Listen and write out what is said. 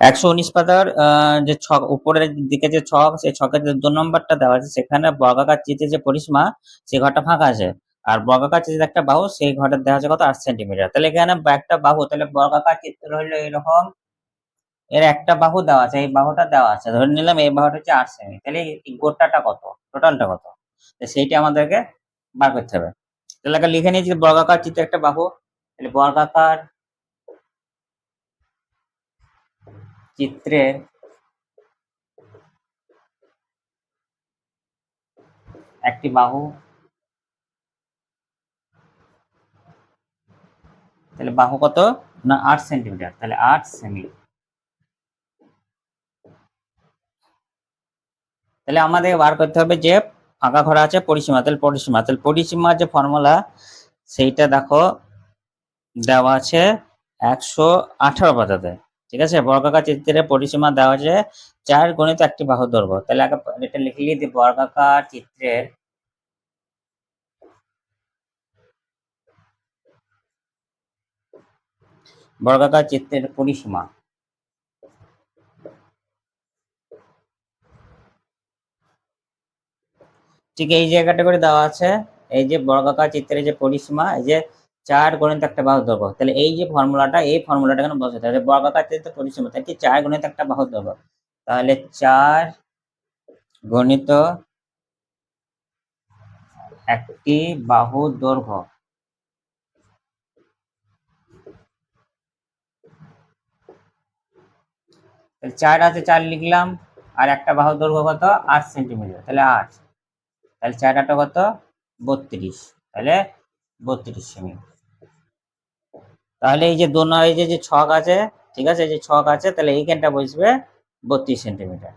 119 পাতার যে ছক উপরের দিকে যে ছক, সেই ছকের যে 2 নম্বরটা দেওয়া আছে সেখানে বর্গাকার চিত্রের যে পরিসীমা সেই ঘরটা ফাঁকা আছে, আর বর্গাকার চিত্রের একটা বাহু সেই ঘরটা দেওয়া আছে কত 8 সেন্টিমিটার। তাহলে এখানে একটা বাহু, তাহলে বর্গাকার চিত্র হলো এরকম, এর একটা বাহু দেওয়া আছে, এই বাহুটা দেওয়া আছে, ধরে নিলাম এই বাহুটা হচ্ছে 8 সেমি। তাহলে এই গোটাটা কত, টোটালটা কত, তো সেইটা আমাদেরকে বার করতে হবে। তাহলে আগে লিখে নিয়েছি বর্গাকার চিত্রের একটা বাহু, তাহলে বর্গাকার চিত্রের একটি বাহু, তাহলে বাহু কত না 8 সেন্টিমিটার, তাহলে 8 সেমি। তাহলে আমাদের বার করতে হবে যে ফাঁকা ঘর আছে পরিসীমা, তাহলে পরিসীমার যে ফর্মুলা সেইটা দেখো দেওয়া আছে 118 পাতাতে। ঠিক আছে, বর্গাকার চিত্রের পরিসীমা দেওয়া আছে 4 গুণিত একটি বাহুর দৈর্ঘ্য। তাহলে আগে এটা লিখে নিই, বর্গাকার চিত্রের পরিসীমা, ঠিক এই জায়গাটা করে দেওয়া আছে, এই যে বর্গাকার চিত্রের যে পরিসীমা, এই যে 4 গুণিত একটা বাহুর দৈর্ঘ্য। তাহলে এই যে ফর্মুলাটা, এই ফর্মুলাটা এখানে বসাতে হবে, বর্গাকার চিত্রের পরিসীমা থেকে 4 গুণিত একটা বাহুর দৈর্ঘ্য, তাহলে 4 গুণিত একটি বাহুর দৈর্ঘ্য। তাহলে 4 আছে, 4 লিখলাম, আর একটা বাহুর দৈর্ঘ্য কত 8 সেন্টিমিটার, তাহলে 8, তাহলে 4 8 কত 32, তাহলে 32 সেমি। তাহলে এই যে এই যে ছক আছে, ঠিক আছে, এই যে ছক আছে, তাহলে এইখানটা বসবে 32 সেন্টিমিটার।